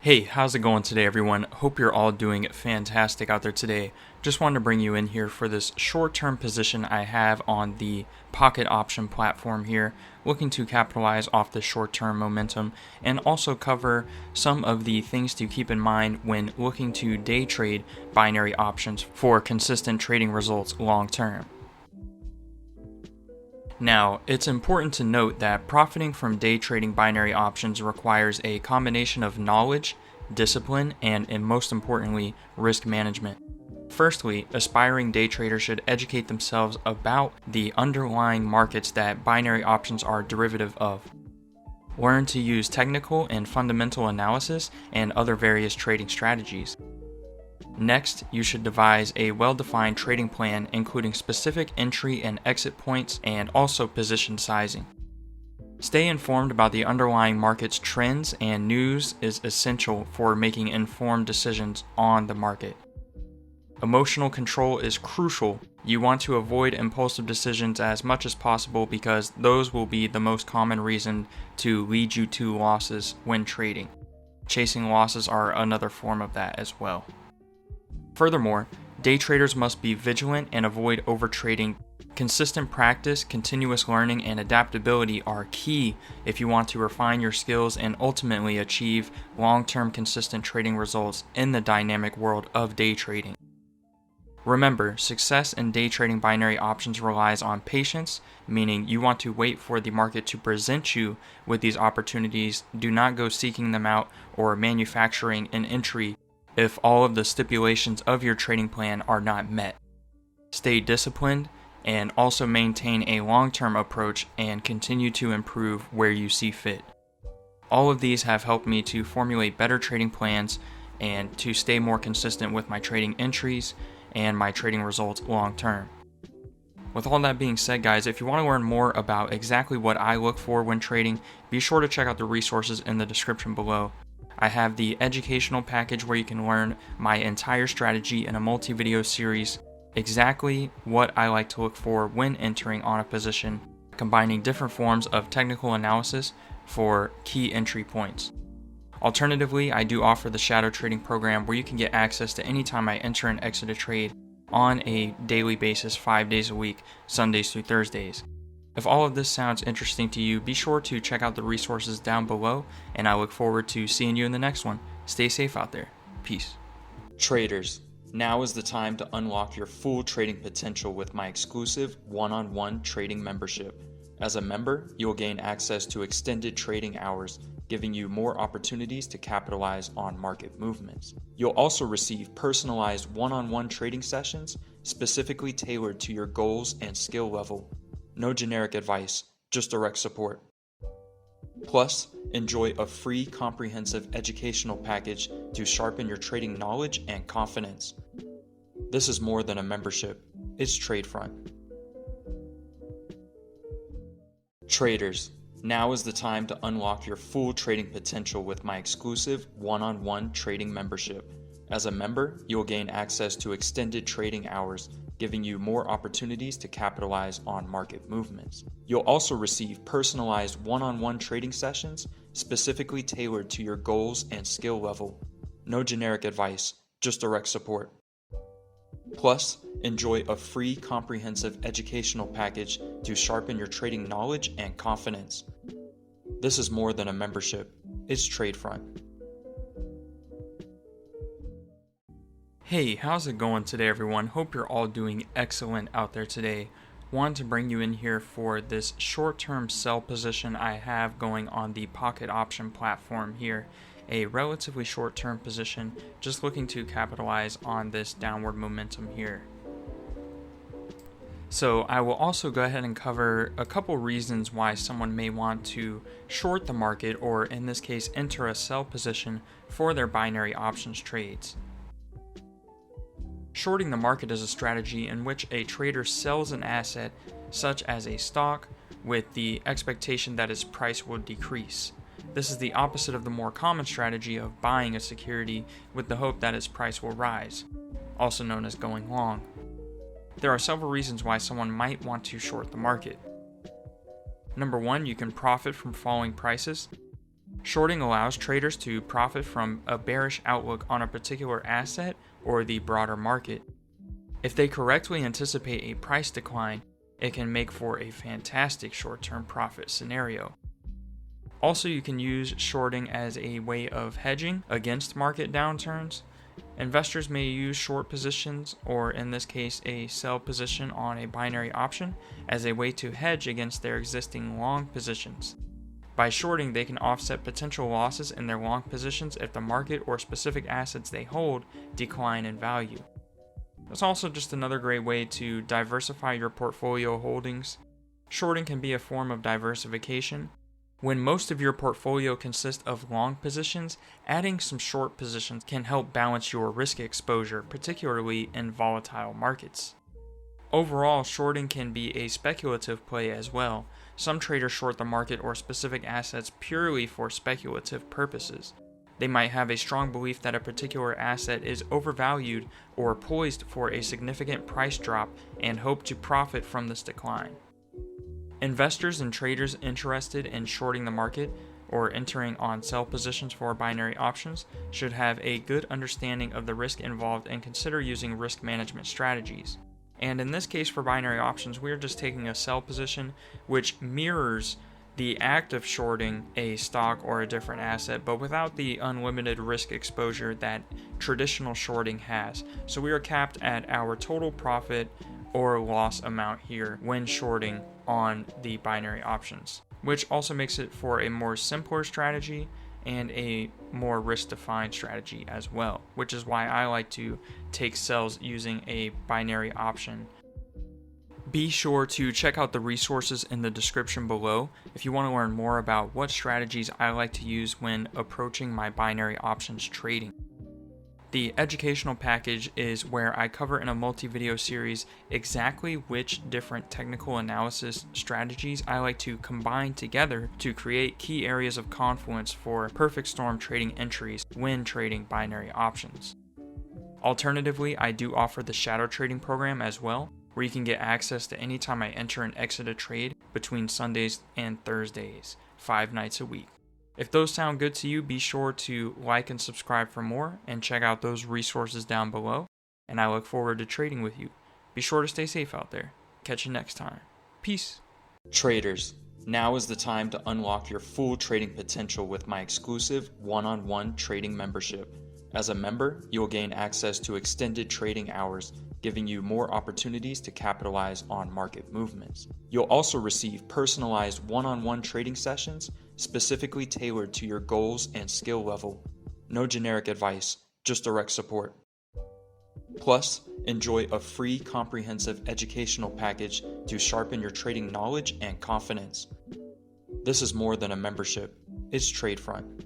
Hey, how's it going today, everyone? Hope you're all doing fantastic out there today. Just wanted to bring you in here for this short-term position I have on the pocket option platform here, looking to capitalize off the short-term momentum and also cover some of the things to keep in mind when looking to day trade binary options for consistent trading results long-term. Now, it's important to note that profiting from day trading binary options requires a combination of knowledge, discipline, and most importantly, risk management. Firstly, aspiring day traders should educate themselves about the underlying markets that binary options are derivative of. Learn to use technical and fundamental analysis and other various trading strategies. Next, you should devise a well-defined trading plan including specific entry and exit points and also position sizing. Stay informed about the underlying market's trends, and news is essential for making informed decisions on the market. Emotional control is crucial. You want to avoid impulsive decisions as much as possible because those will be the most common reason to lead you to losses when trading. Chasing losses are another form of that as well. Furthermore, day traders must be vigilant and avoid overtrading. Consistent practice, continuous learning, and adaptability are key if you want to refine your skills and ultimately achieve long-term consistent trading results in the dynamic world of day trading. Remember, success in day trading binary options relies on patience, meaning you want to wait for the market to present you with these opportunities. Do not go seeking them out or manufacturing an entry if all of the stipulations of your trading plan are not met. Stay disciplined and also maintain a long-term approach and continue to improve where you see fit. All of these have helped me to formulate better trading plans and to stay more consistent with my trading entries and my trading results long-term. With all that being said, guys, if you want to learn more about exactly what I look for when trading, be sure to check out the resources in the description below. I have the educational package where you can learn my entire strategy in a multi-video series, exactly what I like to look for when entering on a position, combining different forms of technical analysis for key entry points. Alternatively, I do offer the shadow trading program where you can get access to any time I enter and exit a trade on a daily basis, 5 days a week, Sundays through Thursdays. If all of this sounds interesting to you, be sure to check out the resources down below, and I look forward to seeing you in the next one. Stay safe out there. Peace. Traders, now is the time to unlock your full trading potential with my exclusive one-on-one trading membership. As a member, you'll gain access to extended trading hours, giving you more opportunities to capitalize on market movements. You'll also receive personalized one-on-one trading sessions specifically tailored to your goals and skill level. No generic advice, just direct support. Plus, enjoy a free comprehensive educational package to sharpen your trading knowledge and confidence. This is more than a membership, it's TradeFront. Traders, now is the time to unlock your full trading potential with my exclusive one-on-one trading membership. As a member, you'll gain access to extended trading hours, giving you more opportunities to capitalize on market movements. You'll also receive personalized one-on-one trading sessions specifically tailored to your goals and skill level. No generic advice, just direct support. Plus, enjoy a free comprehensive educational package to sharpen your trading knowledge and confidence. This is more than a membership, it's TradeFront. Hey, how's it going today, everyone? Hope you're all doing excellent out there today. Wanted to bring you in here for this short-term sell position I have going on the pocket option platform here. A relatively short-term position, just looking to capitalize on this downward momentum here. So I will also go ahead and cover a couple reasons why someone may want to short the market, or in this case enter a sell position for their binary options trades. Shorting the market is a strategy in which a trader sells an asset, such as a stock, with the expectation that its price will decrease. This is the opposite of the more common strategy of buying a security with the hope that its price will rise, also known as going long. There are several reasons why someone might want to short the market. Number one, you can profit from falling prices. Shorting allows traders to profit from a bearish outlook on a particular asset or the broader market. If they correctly anticipate a price decline, it can make for a fantastic short-term profit scenario. Also, you can use shorting as a way of hedging against market downturns. Investors may use short positions, or in this case, a sell position on a binary option, as a way to hedge against their existing long positions. By shorting, they can offset potential losses in their long positions if the market or specific assets they hold decline in value. It's also just another great way to diversify your portfolio holdings. Shorting can be a form of diversification. When most of your portfolio consists of long positions, adding some short positions can help balance your risk exposure, particularly in volatile markets. Overall, shorting can be a speculative play as well. Some traders short the market or specific assets purely for speculative purposes. They might have a strong belief that a particular asset is overvalued or poised for a significant price drop and hope to profit from this decline. Investors and traders interested in shorting the market or entering on sell positions for binary options should have a good understanding of the risk involved and consider using risk management strategies. And in this case for binary options, we are just taking a sell position which mirrors the act of shorting a stock or a different asset, but without the unlimited risk exposure that traditional shorting has. So we are capped at our total profit or loss amount here when shorting on the binary options, which also makes it for a more simpler strategy and a more risk-defined strategy as well, which is why I like to take sells using a binary option. Be sure to check out the resources in the description below if you want to learn more about what strategies I like to use when approaching my binary options trading. The educational package is where I cover in a multi-video series exactly which different technical analysis strategies I like to combine together to create key areas of confluence for perfect storm trading entries when trading binary options. Alternatively, I do offer the shadow trading program as well, where you can get access to any time I enter and exit a trade between Sundays and Thursdays, 5 nights a week. If those sound good to you, be sure to like and subscribe for more and check out those resources down below, and I look forward to trading with you. Be sure to stay safe out there. Catch you next time. Peace. Traders, now is the time to unlock your full trading potential with my exclusive one-on-one trading membership. As a member, you will gain access to extended trading hours, giving you more opportunities to capitalize on market movements. You'll also receive personalized one-on-one trading sessions specifically tailored to your goals and skill level. No generic advice, just direct support. Plus, enjoy a free comprehensive educational package to sharpen your trading knowledge and confidence. This is more than a membership, it's TradeFront.